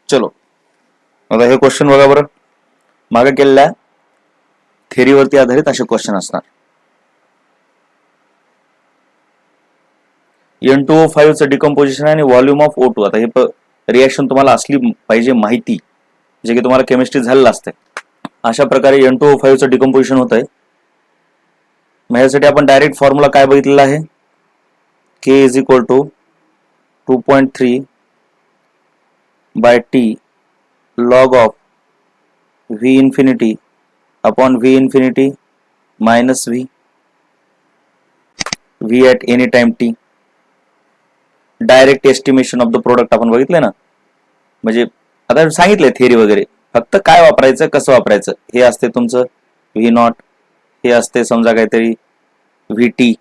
चलो आता हे क्वेश्चन बघा बरं. मागे केलेल्या थेअरीवरती आधारित असे क्वेश्चन असणार. N2O5 चं डिकम्पोजिशन आणि व्हॉल्यूम ऑफ O2. आता हे रिएक्शन तुम्हाला असली पाहिजे माहिती, जे की तुम्हाला केमिस्ट्री झालेलं असते. अशा प्रकारे N2O5 चं डिकम्पोजिशन होत आहे. मग यासाठी आपण डायरेक्ट फॉर्म्युला काय बघितलेला आहे, K is equal to 2.3 by T log of V infinity upon V infinity minus V at any time T. Direct estimation of the product आपण बघितलं ना. म्हणजे आता सांगितलंय थेअरी वगैरे, फक्त काय वापरायचं कसं वापरायचं हे असते तुमचं व्ही नॉट, हे असते समजा काहीतरी व्ही टी,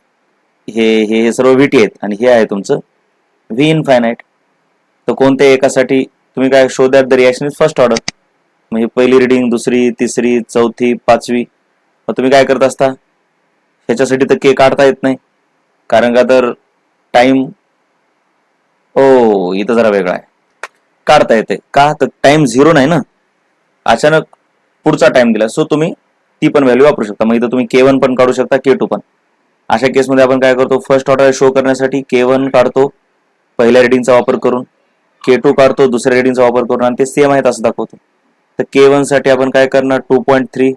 हे सर्व व्ही टी आहेत, आणि हे आहे तुमचं व्ही इनफायनाइट. तर कोणत्या एकासाठी तुम्ही काय show that the reaction is first order. म्हणजे पहिली रिडिंग, दुसरी, तिसरी, चौथी, पाचवी. मग तुम्ही काय करत असता, ह्याच्यासाठी तर के काढता येत नाही, कारण का तर टाइम इथं जरा वेगळा आहे. काढता येते का तर टाइम 0 नाही ना, अचानक पुढचा टाइम दिला, सो तुम्ही ती पण व्हॅल्यू वापरू शकता. मग इथं तुम्ही K1 पण काढू शकता, K2 पण. अशा केसमध्ये आपण काय करतो, फर्स्ट ऑर्डर शो करण्यासाठी K1 काढतो पहिल्या रिडिंगचा वापर करून, K2 काढतो दुसऱ्या रिडिंगचा वापर करून, आणि ते सेम आहेत असं दाखवतो. तर K1 साठी आपण काय करणार, 2.3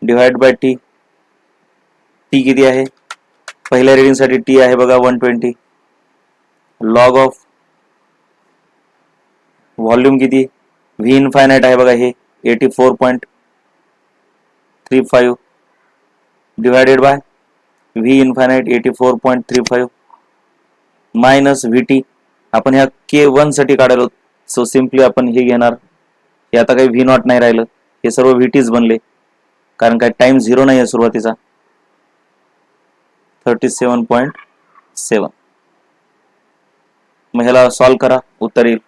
डिवाइड बाय T. T किती आहे, पहिल्या रिडिंग साठी T आहे बघा 120. लॉग ऑफ व्हॉल्यूम किती, व्ही इनफायनाइट आहे बघा हे 84.35 divided by V infinite 84.35 minus V T. आपण ह्या K1 साठी काढायला, सो सिम्पली आपण हे घेणार. हे आता काही व्ही नॉट नाही राहिलं, हे सर्व व्ही टीच बनले, कारण काय टाइम 0 नाही आहे सुरुवातीचा. 37.7. मग ह्याला सॉल्व करा, उत्तर येईल.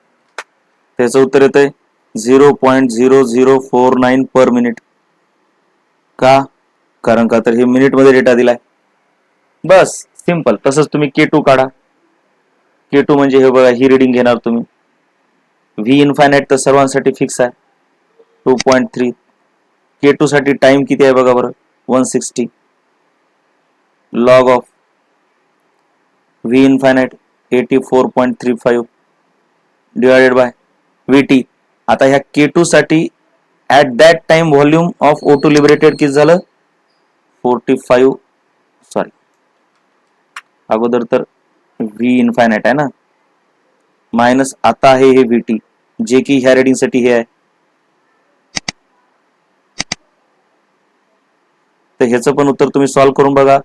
त्याचं उत्तर येतंय 0.0049 पर मिनिट. का, कारण का तर हे मिनिट मध्ये डेटा दिलाय. बस सिंपल. तसंच तुम्ही K2 काढा. K2 म्हणजे हे बघा, ही रिडिंग घेणार तुम्ही. व्ही इनफायनाइट तर सर्वांसाठी फिक्स आहे 2.3. K2 साठी टाइम किती आहे बघा बरं, 160. Log of V infinite 84.35 divided by VT. आता ह्या K2 साठी at that time volume of O2 liberated किती झालं, 45. सॉरी, अगोदर तर V इनफायनाइट आहे ना, मायनस आता आहे हे VT, जे की ह्या रिडिंग साठी हे आहे. तर ह्याचं पण उत्तर तुम्ही सॉल्व्ह करून बघा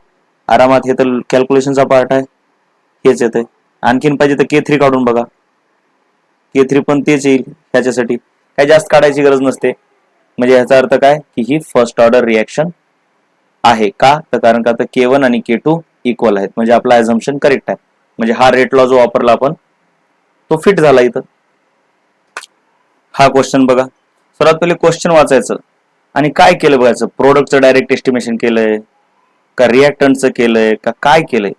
आरामात. हे तर कॅल्क्युलेशनचा पार्ट आहे, हेच येतंय. आणखीन पाहिजे तर K3 काढून बघा, K3 पण तेच येईल. ह्याच्यासाठी काही जास्त काढायची गरज नसते. म्हणजे ह्याचा अर्थ काय की ही फर्स्ट ऑर्डर रिएक्शन आहे. का तर कारण का तर K1 आणि K2 इक्वल आहेत, म्हणजे आपला ऍझम्पशन करेक्ट आहे. म्हणजे हा रेट लॉ जो वापरला आपण तो फिट झाला इथं. हा क्वेश्चन बघा. सर्वात पहिले क्वेश्चन वाचायचं आणि काय केलं बघायचं. प्रोडक्टचं डायरेक्ट एस्टिमेशन केलंय का, रिएक्टंटचं केलंय का, काय केलंय.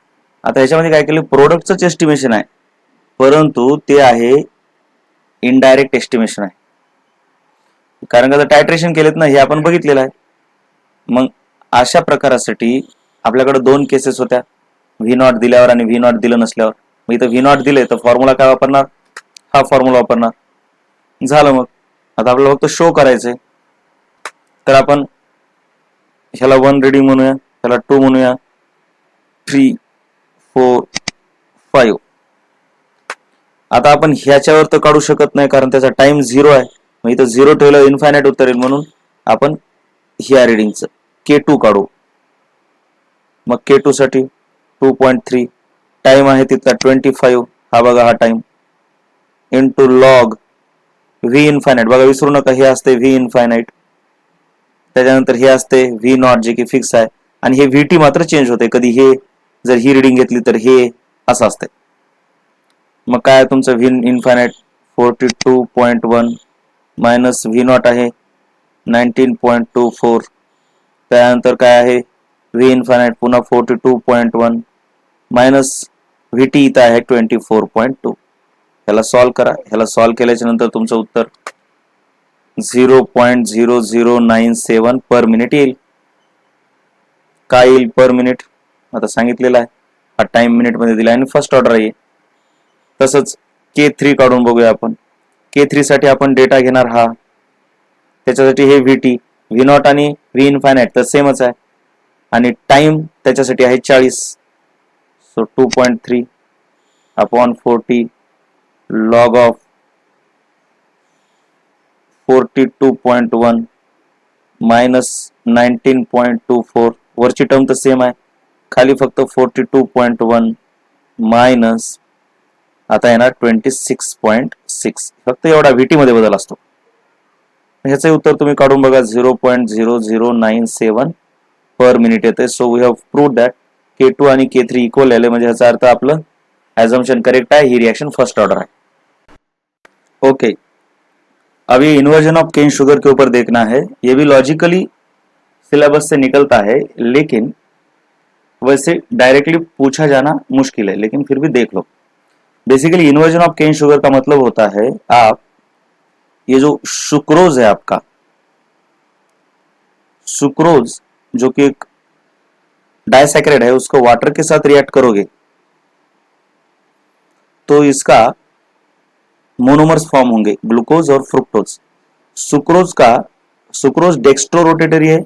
आता ह्याच्यामध्ये काय केलं, प्रोडक्टच एस्टिमेशन आहे, परंतु ते आहे इनडायरेक्ट एस्टिमेशन आहे. कारण का टायट्रेशन केलेत ना, हे आपण बघितलेलं आहे. मग अशा प्रकारासाठी आपल्याकडे दोन केसेस होत्या, व्ही नॉट दिल्यावर आणि व्ही नॉट दिलं नसल्यावर. मग इथं व्ही नॉट दिले तर फॉर्म्युला काय वापरणार, हा फॉर्म्युला वापरणार. झालं. मग आता आपल्याला फक्त शो करायचंय. तर आपण ह्याला 1 रिडिंग म्हणूया, ह्याला 2 म्हणूया, 3, 4, 5. आता आपण ह्याच्यावर तर काढू शकत नाही कारण त्याचा टाइम 0 आहे. मग इथं 0 ठेवलं इन्फायनाइट उत्तर येईल, म्हणून आपण ह्या रिडिंगचं K2 काढू. मग K2 साठी 2.3 टाइम आहे तिथला 25, हा बघा हा time, into log V infinite. बघा विसरू नका, हे असते व्ही इनफायनाइट, त्याच्यानंतर हे असते व्ही नॉट जे की फिक्स आहे, आणि हे VT मात्र चेंज होते. कधी हे जर ही रिडिंग घेतली तर हे असं असते. मग काय तुमचं V infinite 42.1 minus V not आहे 19.24. त्यानंतर काय आहे व्ही इनफायनाइट पुन्हा 42.1 मायनस VT इथं आहे 24.2. ह्याला सॉल्व्ह करा. ह्याला सॉल्व्ह केल्याच्या नंतर तुमचं उत्तर 0.0097 पर मिनिट येईल. काय येईल पर मिनिट आता सांगितलेलं आहे. हा टाइम मिनिट मध्ये दिला आणि फर्स्ट ऑर्डर आहे. तसंच K3 काढून बघूया आपण. K3 साठी आपण डेटा घेणार हा. त्याच्यासाठी हे VT, V0 आणि V इन्फायनाइट तर सेमच आहे आणि टाइम त्याच्यासाठी आहे 40. सो 2.3 अपॉन 40 लॉग ऑफ 42.1 मायनस 19.24. वरची टर्म तर सेम आहे, खाली फक्त 42.1 मायनस आता येणार 26.6. फक्त एवढा VT मध्ये बदल असतो. ह्याचे उत्तर तुम्ही काढून बघा. 0.0097 पर मिनिट येते. So we have proved that K2 आणि K3 इक्वल आले, म्हणजे ह्याचा अर्थ आपलं एजम्पशन करेक्ट है. ही रिएक्शन फर्स्ट ऑर्डर है. ओके, अब ये इन्वर्जन ऑफ केन शुगर के ऊपर देखना है. ये भी लॉजिकली सिलेबस से निकलता है, लेकिन वैसे डायरेक्टली पूछा जाना मुश्किल है, लेकिन फिर भी देख लो. Basically inversion of cane sugar का मतलब होता है, आप ये जो सुक्रोज है आपका, सुक्रोज जो कि एक डाइसैकेराइड है, उसको वाटर के साथ रिएक्ट करोगे तो इसका मोनोमर्स फॉर्म होंगे, ग्लूकोज और फ्रुक्टोज. सुक्रोज डेक्स्ट्रो रोटेटरी है.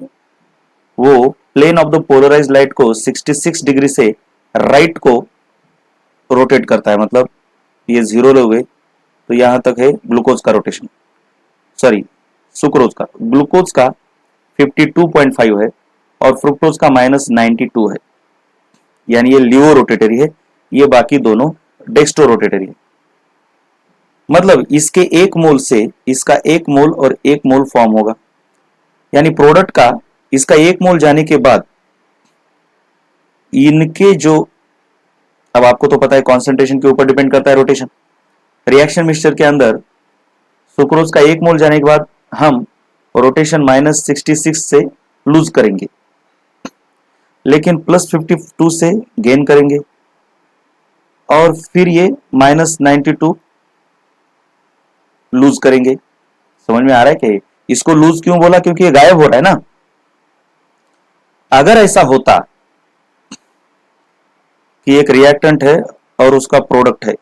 वो plane of the polarise light को 66 डिग्री से राइट को रोटेट करता है. मतलब ये 0 लोगे तो यहां तक है ग्लूकोज का रोटेशन, सॉरी सुक्रोज का. ग्लूकोज का 52.5 है और फ्रुक्टोज का -92 है, यानी ये लियो रोटेटरी है. ये बाकी दोनों डेक्स्ट्रो रोटेटरी है. मतलब इसके एक मोल से इसका एक मोल और एक मोल फॉर्म होगा, यानी प्रोडक्ट का इसका एक मोल जाने के बाद इनके जो, अब आपको तो पता है कॉन्सेंट्रेशन के ऊपर डिपेंड करता है रोटेशन. रिएक्शन मिक्सचर के अंदर सुक्रोज का एक मोल जाने के बाद हम रोटेशन -66 से लूज करेंगे, लेकिन +52 से गेन करेंगे और फिर ये -92 लूज करेंगे. समझ में आ रहा है क्या? इसको लूज क्यों बोला? क्योंकि ये गायब हो रहा है ना. अगर ऐसा होता कि एक रिएक्टेंट है और उसका प्रोडक्ट है,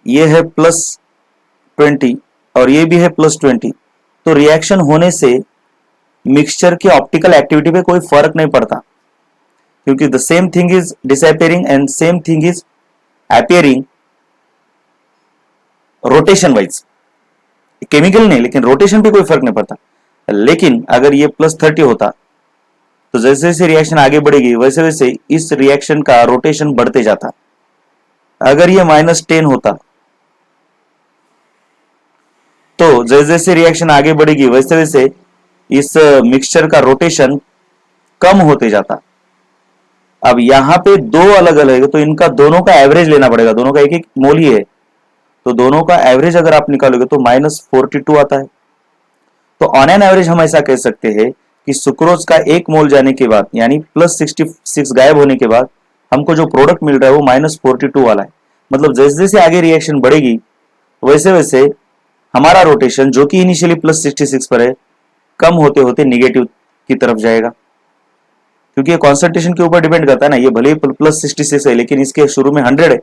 ये है +20 और ये भी है +20, तो रिएक्शन होने से मिक्सचर की ऑप्टिकल एक्टिविटी पे कोई फर्क नहीं पड़ता, क्योंकि the same thing is disappearing and same thing is appearing rotation wise. Chemical नहीं, लेकिन रोटेशन पे कोई फर्क नहीं पड़ता. लेकिन अगर ये +30 होता तो जैसे जैसे रिएक्शन आगे बढ़ेगी वैसे वैसे इस रिएक्शन का रोटेशन बढ़ते जाता. अगर ये -10 होता तो जैसे जैसे रिएक्शन आगे बढ़ेगी वैसे वैसे इस मिक्सचर का रोटेशन कम होते जाता. अब यहां पे दो अलग अलग है तो इनका दोनों का एवरेज लेना पड़ेगा. दोनों का एक एक मोल ही है, तो दोनों का एवरेज अगर आप निकालोगे तो -42 आता है. तो ऑन एन एवरेज हम ऐसा कह सकते हैं कि सुक्रोज का एक मोल जाने के बाद, यानी +66 गायब होने के बाद हमको जो प्रोडक्ट मिल रहा है वो -42 वाला है. मतलब जैसे जैसे आगे रिएक्शन बढ़ेगी वैसे वैसे हमारा रोटेशन जो कि इनिशियली +66 पर है, कम होते होते निगेटिव की तरफ जाएगा, क्योंकि ये कॉन्सेंट्रेशन के ऊपर डिपेंड करता है ना. ये भले ही +66 है, लेकिन इसके शुरू में 100 है,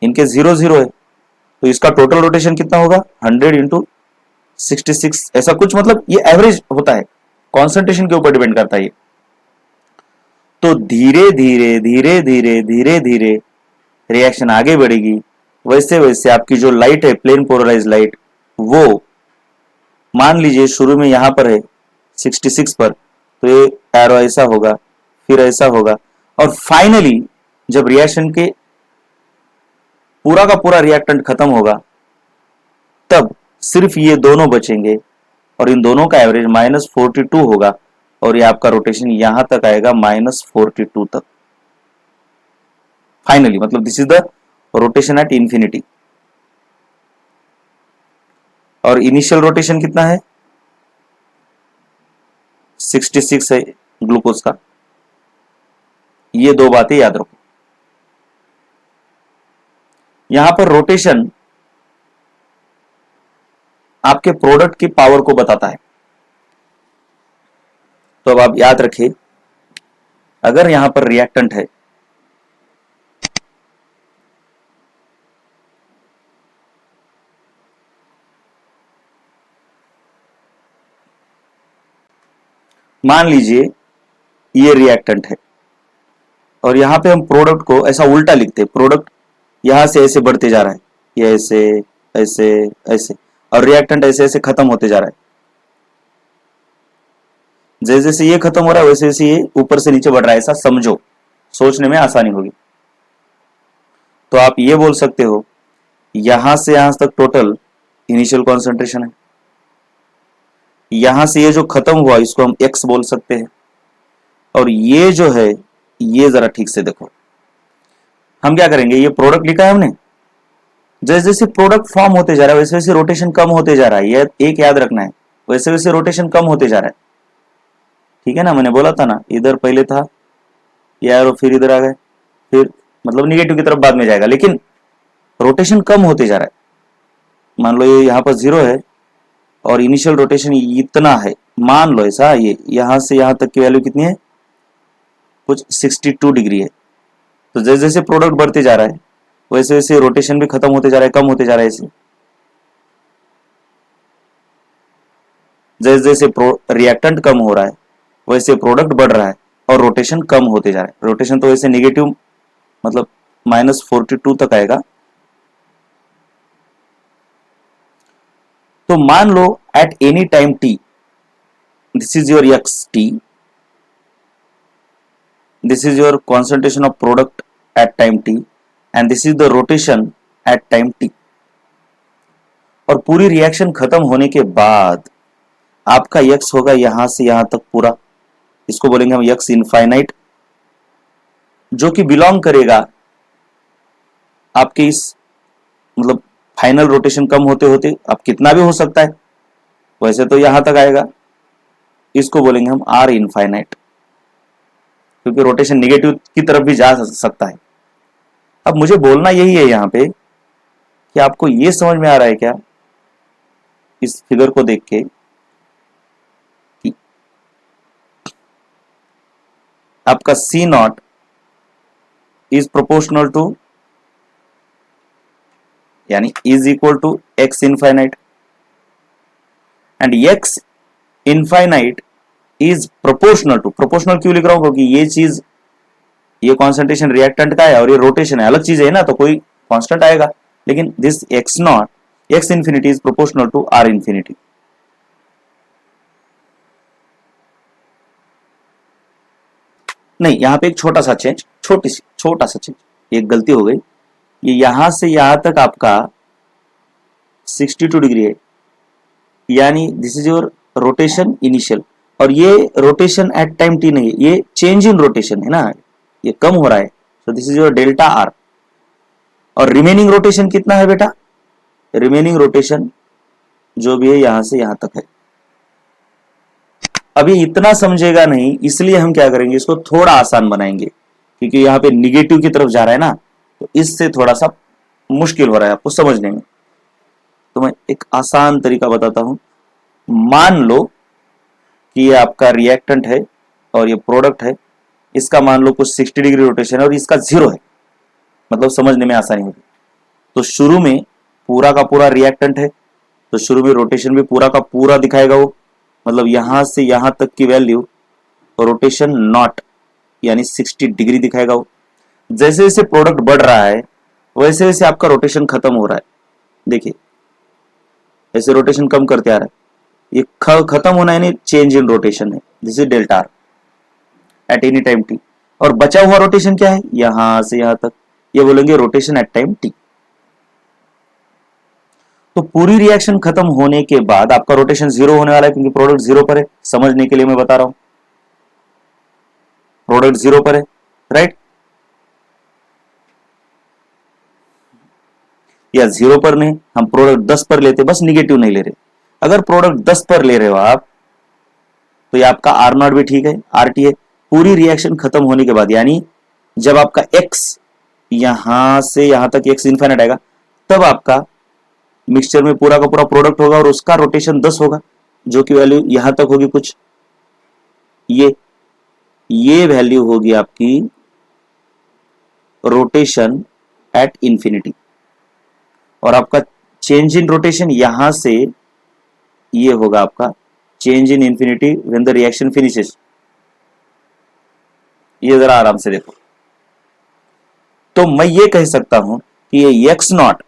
इनके 0 है, तो इसका टोटल रोटेशन कितना होगा? 100 इंटू 66, ऐसा कुछ. मतलब ये एवरेज होता है, कॉन्सेंट्रेशन के ऊपर डिपेंड करता है ये. तो धीरे धीरे धीरे धीरे धीरे धीरे रिएक्शन आगे बढ़ेगी वैसे वैसे आपकी जो लाइट है, प्लेन पोलराइज लाइट, वो मान लीजिए शुरू में यहां पर है 66 पर, तो ये एरो ऐसा होगा, फिर ऐसा होगा, और फाइनली जब रिएक्शन के पूरा का पूरा रिएक्टेंट खत्म होगा तब सिर्फ ये दोनों बचेंगे और इन दोनों का एवरेज -42 होगा और ये आपका रोटेशन यहां तक आएगा -42 तक फाइनली. मतलब this is the rotation at infinity. और इनिशियल रोटेशन कितना है? 66 है ग्लूकोज का. ये दो बातें याद रखो. यहां पर रोटेशन आपके प्रोडक्ट की पावर को बताता है। तो अब आप याद रखिए, अगर यहां पर रिएक्टेंट है, मान लीजिए ये रिएक्टेंट है और यहां पे हम प्रोडक्ट को ऐसा उल्टा लिखते हैं, प्रोडक्ट यहां से ऐसे बढ़ते जा रहा है, ये ऐसे ऐसे ऐसे, और रिएक्टेंट ऐसे ऐसे खत्म होते जा रहा है। जैसे जैसे ये खत्म हो रहा है वैसे वैसे ये ऊपर से नीचे बढ़ रहा है, ऐसा समझो, सोचने में आसानी होगी। तो आप ये बोल सकते हो यहां से यहां तक टोटल इनिशियल कॉन्सेंट्रेशन है, यहां से ये जो खत्म हुआ इसको हम एक्स बोल सकते हैं, और ये जो है ये जरा ठीक से देखो। हम क्या करेंगे, ये प्रोडक्ट लिखा है हमने, जैसे जैसे प्रोडक्ट फॉर्म होते जा रहा है वैसे वैसे रोटेशन कम होते जा रहा है, ये एक याद रखना है, वैसे वैसे रोटेशन कम होते जा रहा है। ठीक है ना, मैंने बोला था ना, इधर पहले था ये एरो, फिर इधर आ गए, फिर मतलब निगेटिव की तरफ बाद में जाएगा, लेकिन रोटेशन कम होते जा रहा है। मान लो ये यहाँ पर 0 है और इनिशियल रोटेशन इतना है, मान लो ऐसा, ये यहां से यहां तक की वैल्यू कितनी है, कुछ 62 डिग्री है। तो जैसे जैसे प्रोडक्ट बढ़ते जा रहा है वैसे वैसे रोटेशन भी खत्म होते जा रहा है, कम होते जा रहा है। ऐसे जैसे जैसे रिएक्टेंट कम हो रहा है वैसे प्रोडक्ट बढ़ रहा है और रोटेशन कम होते जा रहा है। रोटेशन तो वैसे नेगेटिव मतलब -42 तक आएगा। तो मान लो at any time t, this is your X T, this is your concentration of product at time t and this is the rotation at time t। और पूरी रिएक्शन खत्म होने के बाद आपका x होगा यहां से यहां तक पूरा, इसको बोलेंगे हम x इनफाइनाइट, जो कि बिलोंग करेगा आपके इस मतलब फाइनल रोटेशन कम होते होते, अब कितना भी हो सकता है, वैसे तो यहां तक आएगा, इसको बोलेंगे हम r इनफाइनाइट, क्योंकि रोटेशन निगेटिव की तरफ भी जा सकता है। अब मुझे बोलना यही है यहां पे कि आपको ये समझ में आ रहा है क्या इस फिगर को देख के कि आपका C naught is proportional to, यानी is equal to x infinite, and x infinite is proportional to, proportional क्यों लिख रहा हूं, क्योंकि ये चीज, ये कॉन्सेंट्रेशन रिएक्टेंट का है और ये रोटेशन है, अलग चीज है ना, तो कोई कांस्टेंट आएगा, लेकिन this x not, x infinity is proportional to r infinity. नहीं, यहां पे एक छोटा सा चेंज, छोटा सा चेंज, एक गलती हो गई, ये यहां से यहां तक आपका 62 डिग्री है, यानी this is your rotation initial, और ये रोटेशन एट टाइम t नहीं है, ये चेंज इन रोटेशन है ना, ये कम हो रहा है, so this is your delta r। और रिमेनिंग रोटेशन कितना है बेटा, रिमेनिंग रोटेशन जो भी है यहां से यहां तक है। अभी इतना समझेगा नहीं, इसलिए हम क्या करेंगे, इसको थोड़ा आसान बनाएंगे, क्योंकि यहाँ पे निगेटिव की तरफ जा रहा है ना, तो इससे थोड़ा सा मुश्किल हो रहा है आपको समझने में। तो मैं एक आसान तरीका बताता हूं। मान लो कि ये आपका रिएक्टेंट है और ये प्रोडक्ट है, इसका मान लो कुछ 60 डिग्री रोटेशन है और इसका 0 है, मतलब समझने में आसानी होगी। तो शुरू में पूरा का पूरा रिएक्टेंट है, तो शुरू में रोटेशन भी पूरा का पूरा दिखाएगा वो, मतलब यहां से यहां तक की वैल्यू रोटेशन नॉट यानी 60 डिग्री दिखाएगा वो। जैसे जैसे प्रोडक्ट बढ़ रहा है वैसे वैसे आपका रोटेशन खत्म हो रहा है, देखिए ऐसे रोटेशन कम करते आ रहा है, ये खत्म होना यानी चेंज इन रोटेशन है, this is delta R at any time T. और बचा हुआ रोटेशन क्या है, यहां से यहां तक, ये बोलेंगे रोटेशन एट टाइम टी। तो पूरी रिएक्शन खत्म होने के बाद आपका रोटेशन 0 होने वाला है, क्योंकि प्रोडक्ट 0 पर है, समझने के लिए मैं बता रहा हूं, प्रोडक्ट 0 पर है, राइट, या 0 पर नहीं, हम प्रोडक्ट 10 पर लेते, बस निगेटिव नहीं ले रहे। अगर प्रोडक्ट 10 पर ले रहे हो आप, तो ये आपका आर नॉट भी ठीक है, आर टी है। पूरी रिएक्शन खत्म होने के बाद, यानी जब आपका x यहां से यहां तक x इनफाइनाइट आएगा, तब आपका मिक्सचर में पूरा का पूरा प्रोडक्ट होगा और उसका रोटेशन 10 होगा, जो कि वैल्यू यहां तक होगी कुछ, ये वैल्यू होगी आपकी रोटेशन एट इंफिनिटी। और आपका चेंज इन रोटेशन यहां से ये होगा आपका change in infinity when the reaction finishes. ये जरा आराम से देखो, तो मैं ये कह सकता हूं कि ये एक्स नॉट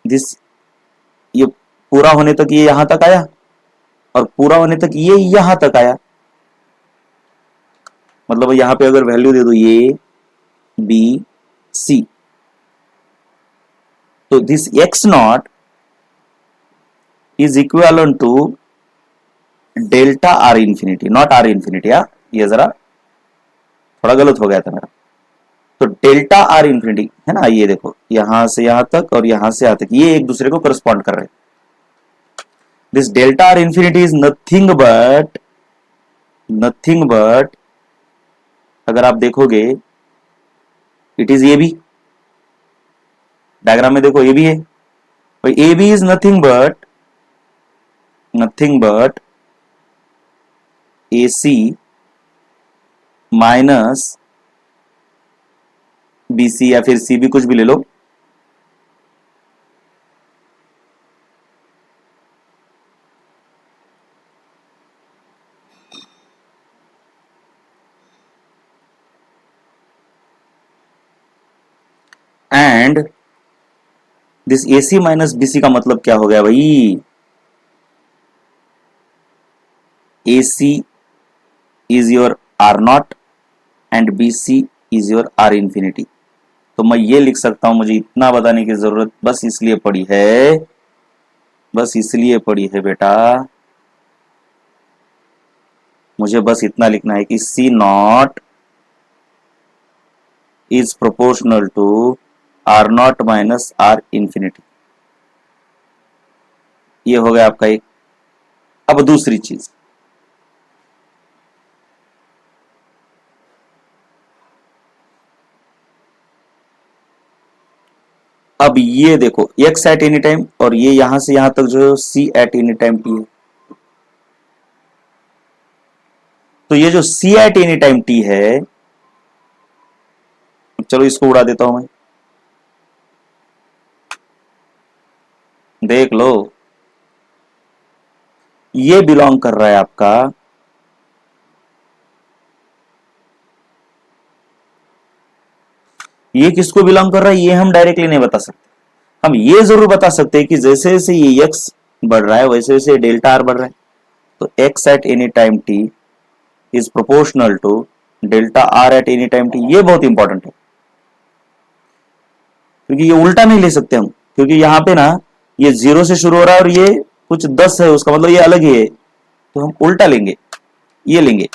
दिस, ये पूरा होने तक ये यहां तक आया और पूरा होने तक ये यहां तक आया। मतलब यहां पे अगर वैल्यू दे दो ए बी सी, तो this X not is equal to delta R infinity, not R infinity. ये जरा थोड़ा गलत हो गया था मेरा। तो डेल्टा आर इंफिनिटी है ना, ये देखो यहां से यहां तक और यहां से यहां तक ये एक दूसरे को करस्पॉन्ड कर रहे हैं। This delta R infinity is nothing but अगर आप देखोगे it is A B, diagram में देखो ए बी है, A B is nothing but A C minus B C, या फिर सी भी कुछ भी ले लो। And this A C minus B C का मतलब क्या हो गया भाई, A C is your R naught and B C is your R infinity. तो मैं ये लिख सकता हूं, मुझे इतना बताने की जरूरत बस इसलिए पड़ी है बेटा, मुझे बस इतना लिखना है कि C naught is proportional to R not minus R infinity. ये हो गया आपका एक। अब दूसरी चीज, अब ये देखो x एट एनी टाइम और ये यहां से यहां तक जो c eight any time t है, तो ये जो c eight any time t है, चलो इसको उड़ा देता हूं मैं, देख लो ये बिलोंग कर रहा है आपका ये किसको बिलोंग कर रहा है, ये हम डायरेक्टली नहीं बता सकते। हम ये जरूर बता सकते हैं कि जैसे जैसे ये x बढ़ रहा है वैसे वैसे डेल्टा आर बढ़ रहा है। तो x at any time t is proportional to delta R at any time t। ये बहुत इंपॉर्टेंट है क्योंकि ये उल्टा नहीं ले सकते हम, क्योंकि यहां पे ना ये 0 से शुरू हो रहा है और ये कुछ 10 है, उसका मतलब ये अलग ही है। तो हम उल्टा लेंगे, ये लेंगे,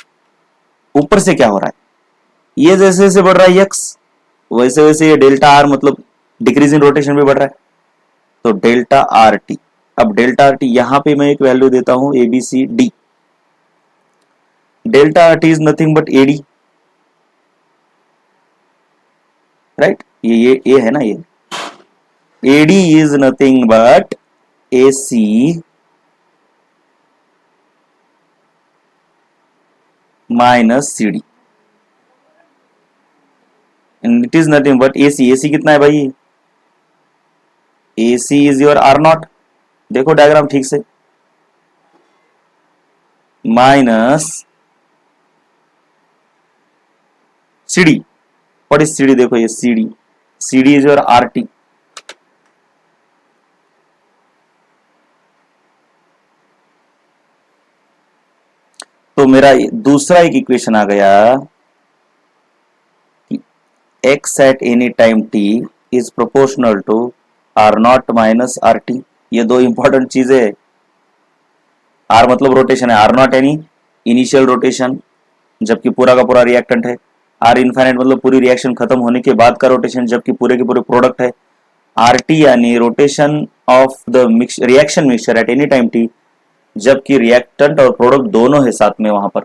ऊपर से क्या हो रहा है, ये जैसे जैसे बढ़ रहा है x वैसे वैसे ये डेल्टा आर मतलब डिक्रीज इन रोटेशन भी बढ़ रहा है। तो डेल्टा आर टी, अब डेल्टा आर टी यहां पे मैं एक वैल्यू देता हूं A B C D. Delta R T is nothing but A D, right, ये ए है ना, ये A D is nothing but A C minus C D, and it is nothing but A C. A C कितना है भाई, A C is your R not, देखो diagram ठीक से, minus C D. What is C D, देखो ये C D is your R T. तो मेरा दूसरा एक इक्वेशन आ गया कि x at any time t is proportional to R not minus R T. ये दो इंपॉर्टेंट चीजें है। आर मतलब रोटेशन है, आर नॉट यानी इनिशियल रोटेशन जबकि पूरा का पूरा रिएक्टेंट है, आर इनफाइनाइट मतलब पूरी रिएक्शन खत्म होने के बाद का रोटेशन जबकि पूरे के पूरे प्रोडक्ट है, आर टी यानी rotation of the reaction mixture eight any time T जबकि रिएक्टेंट और प्रोडक्ट दोनों है साथ में वहां पर।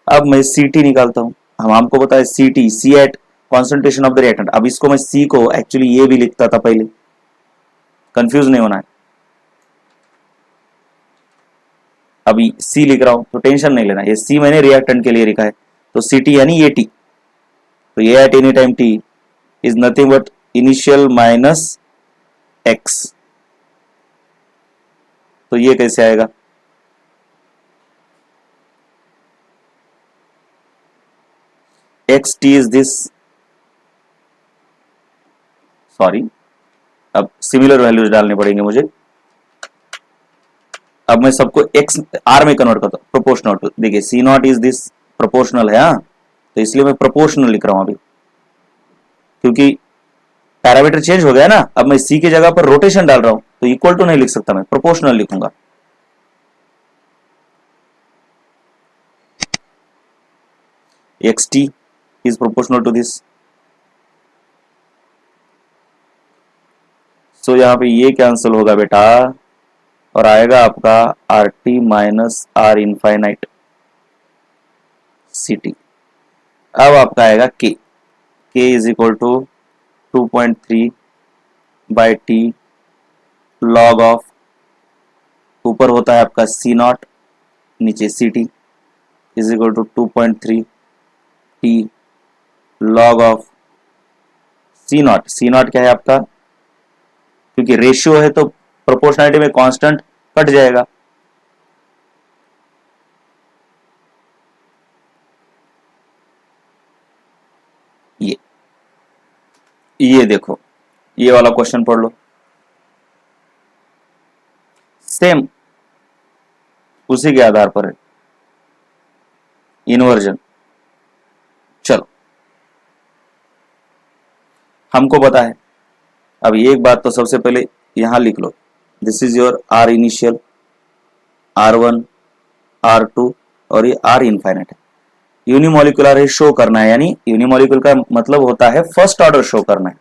अब मैं सी टी निकालता हूं, हम हमको पता है C T, C at concentration of the reactant. अब इसको मैं सी को एक्चुअली ये भी लिखता था पहले, कंफ्यूज नहीं होना है। अभी सी लिख रहा हूं तो टेंशन नहीं लेना, ये सी मैंने रिएक्टेंट के लिए लिखा है, तो सी टी यानी ये टी, तो ये eight any time T is nothing but initial minus x. तो ये कैसे आएगा, x T is this, sorry अब सिमिलर वैल्यूज डालने पड़ेंगे मुझे। अब मैं सबको एक्स आर में कन्वर्ट करता हूं, प्रोपोर्शनल टू, देखिए सी नॉट इज दिस, प्रोपोर्शनल है, हाँ, तो इसलिए मैं प्रोपोर्शनल लिख रहा हूं अभी, क्योंकि पैरामीटर चेंज हो गया ना। अब मैं सी की जगह पर रोटेशन डाल रहा हूं, तो इक्वल टू नहीं लिख सकता, मैं प्रोपोर्शनल लिखूंगा। X T is proportional to this, so यहां पे ये कैंसिल होगा बेटा, और आएगा आपका R T minus R infinite C T. अब आपका आएगा K, K is equal to 2.3 by T log of, ऊपर होता है आपका सी नॉट, नीचे C T, is equal to 2.3 T log of C naught. C naught क्या है आपका, क्योंकि रेशियो है तो प्रोपोर्शनलिटी में कांस्टेंट कट जाएगा, ये देखो ये वाला क्वेश्चन पढ़ लो, सेम उसी के आधार पर है, इन्वर्जन। चलो हमको पता है। अब एक बात तो सबसे पहले यहां लिख लो, this is your R initial, R1 R2 और ये आर इनफाइनाइट है। यूनिमोलिकुलर है, शो करना है, यानी यूनिमोलिकुलर का मतलब होता है फर्स्ट ऑर्डर शो करना है,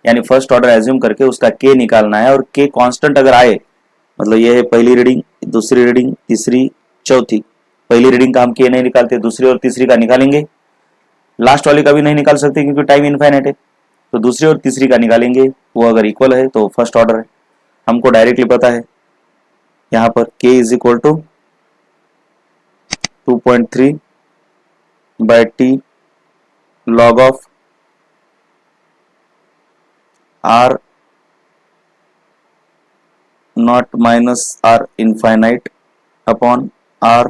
यानी फर्स्ट ऑर्डर एज्यूम करके उसका के निकालना है, और के कांस्टेंट अगर आए, मतलब ये है पहली रीडिंग, दूसरी रीडिंग, तीसरी, चौथी। पहली रीडिंग का हम के नहीं निकालते, दूसरी और तीसरी का निकालेंगे, लास्ट वाले का भी नहीं निकाल सकते क्योंकि टाइम इनफाइनाइट है, तो दूसरी और तीसरी का निकालेंगे, वो अगर इक्वल है तो फर्स्ट ऑर्डर है। हमको डायरेक्टली पता है यहां पर k is equal to 2.3 by T log of R not minus R infinite upon R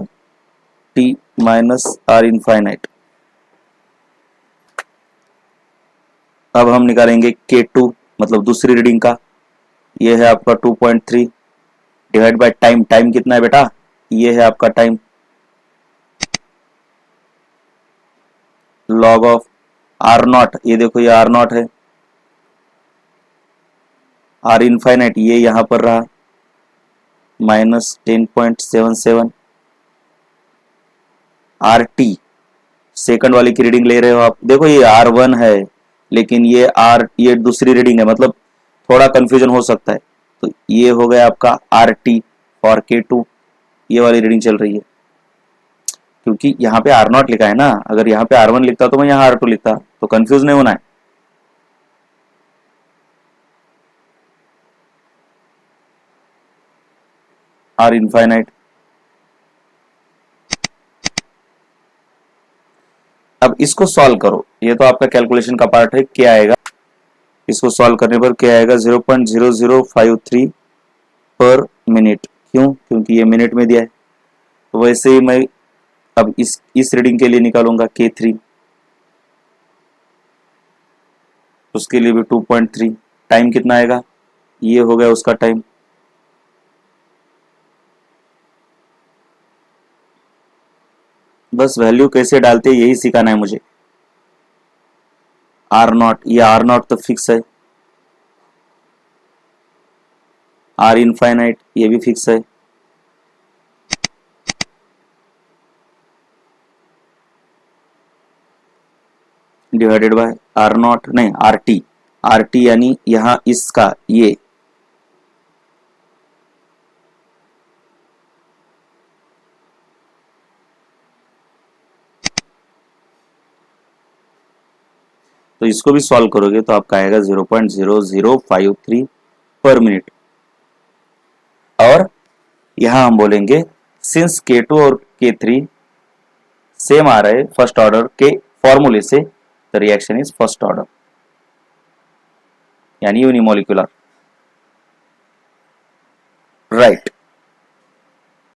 T minus R infinite. अब हम निकालेंगे K2, मतलब दूसरी रीडिंग का, ये है आपका 2.3 डिवाइड बाय टाइम, टाइम कितना है बेटा, ये है आपका time, log of R not, ये देखो ये आर नॉट है, आर इनफाइनाइट ये यहां पर रहा -10.77, आर टी सेकंड वाली की रीडिंग ले रहे हो आप, देखो ये R1 है लेकिन ये दूसरी रीडिंग है, मतलब थोड़ा कंफ्यूजन हो सकता है, तो ये हो गया आपका आर टी और K2, ये वाली रीडिंग चल रही है, क्योंकि यहाँ पे आर नॉट लिखा है ना, अगर यहाँ पे R1 लिखता तो मैं यहाँ R2 लिखता, तो कंफ्यूज नहीं होना है। आर इनफाइनाइट, अब इसको सॉल्व करो, ये तो आपका कैलकुलेशन का पार्ट है, क्या आएगा, इसको सॉल्व करने पर क्या आएगा 0.0053 पर मिनट, क्यों, क्योंकि ये मिनट में दिया है, तो वैसे ही मैं अब इस रीडिंग के लिए निकालूंगा K3, उसके लिए भी 2.3, टाइम कितना आएगा, ये हो गया उसका टाइम, बस वैल्यू कैसे डालते यही सिखाना है मुझे। आर नॉट, ये आर नॉट तो फिक्स है, आर इनफाइनाइट ये भी फिक्स है, डिवाइडेड बाय आर नॉट नहीं आर टी यानी यहां इसका ये, तो इसको भी सॉल्व करोगे तो आपका आएगा 0.0053 पर मिनट। यहां हम बोलेंगे सिंस K2 और K3 सेम आ रहे फर्स्ट ऑर्डर के फॉर्मूले से, the reaction is first order यानी यूनिमोलिकुलर, राइट।